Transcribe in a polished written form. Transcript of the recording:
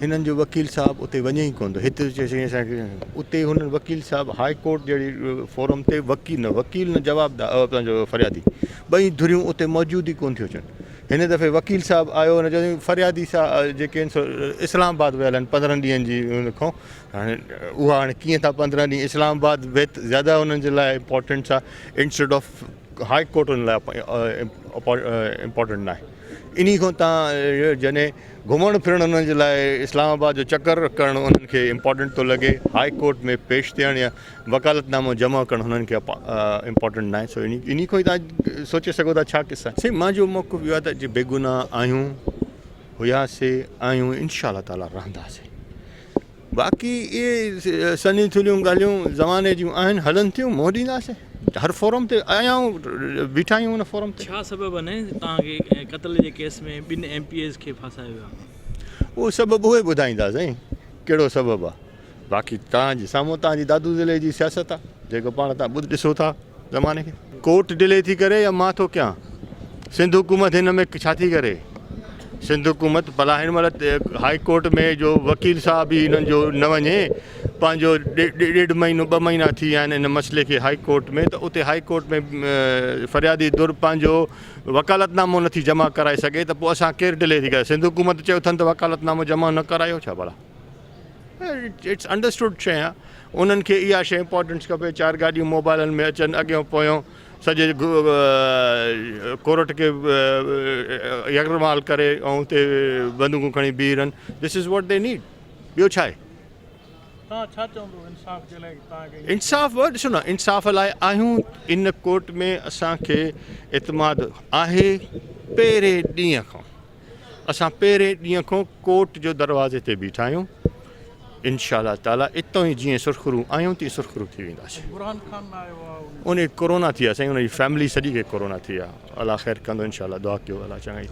हिननि जो वकील साहब उते वञे ई कोन थो। हिते चई असांखे उते हुननि वकील साहब हाई कोर्ट जहिड़ी फोरम ते वकील न जवाबदार पंहिंजो फरियादी ॿई धुरियूं उते मौजूद ई कोन थियूं अचनि। हिन दफ़े वकील साहब आयो हुन चयो फरियादी साहब जेके आहिनि इस्लामाबाद वियल आहिनि 15 ॾींहंनि जी हुन खां। हाणे उहा हाणे कीअं था 15 ॾींहं इस्लामाबाद ज़्यादा हुननि जे लाइ इम्पोर्टेंट आहे इंस्टेड ऑफ हाई कोर्ट हुन लाइ इम्पोर्टेंट न आहे। इन खां तव्हां जॾहिं घुमणु फिरणु हुननि जे लाइ इस्लामाबाद जो चकर करणु उन्हनि खे इम्पोर्टेंट थो लॻे, हाई कोर्ट में पेश थियणु या वकालतनामो जमा करणु हुननि खे इम्पोर्टेंट न आहे। सो इन खां ई तव्हां सोचे सघो था छा किसा आहे। मुंहिंजो मौक़िफ़ इहो आहे त जे बेगुनाह आहियूं हुयासीं आहियूं इंशा ताला रहंदासीं। बाक़ी इहे सनी थुलियूं ॻाल्हियूं ज़माने जूं आहिनि, हलनि थियूं, मोड़ ॾींदासीं। हर फोरम ते आया आहियूं, बीठा आहियूं हुन फोरम ते। छा सबबु आहे तव्हांखे क़त्ल जे केस में 2 MPs खे फासायो वियो आहे? उहो सबबु उहे ॿुधाईंदा साईं कहिड़ो सबबु आहे। बाक़ी तव्हांजे साम्हूं तव्हांजी दादू ज़िले जी सियासत आहे जेको पाण तव्हां ॾिसो था ज़माने खे। कोर्ट डिले थी करे या मां थो कयां? सिंध हुकूमत हिन में छा थी करे? सिंध हुकूमत भला हिन महिल हाई कोर्ट में जो वकील साहब ई हिननि जो न वञे, पंहिंजो 1.5 महीनो 2 महीना थी विया आहिनि इन मसइले खे हाई कोर्ट में, त उते हाई कोर्ट में फरियादी दुर पंहिंजो वकालतनामो नथी जमा कराए सघे, त पोइ असां केरु डिले थी करे? सिंध हुकूमत चयो अथनि त वकालतनामो जमा न करायो छा भला? इट्स अंडरस्टूड शइ आहे। उन्हनि खे इहा शइ इम्पोर्टेंस खपे। 4 गाॾियूं मोबाइलनि में अचनि अॻियां पोयों, सॼे कोर्ट खे यकरमाल करे ऐं हुते बंदूकूं खणी बीह रहनि। This is what they need. ॿियो छा आहे? तव्हां छा चवंदो इंसाफ़ जे लाइ? तव्हांखे इंसाफ़ ॾिसो न, इंसाफ़ लाइ आहियूं इन कोर्ट में। असांखे इतमाद आहे पहिरें ॾींहं खां। असां पहिरें ॾींहं खां कोर्ट जो दरवाज़े ते बीठा आहियूं। इंशा ताला इतो ई जीअं सुरखरू आहियूं तीअं सुरखरू थी वेंदासीं। बुरहान खान आयो आहे, उन कोरोना थी आहे साईं, उनजी फैमिली सॼी खे कोरोना थी आहे। अलाह ख़ैर कंदो इंशा। दुआ कयो अलाह चङाई।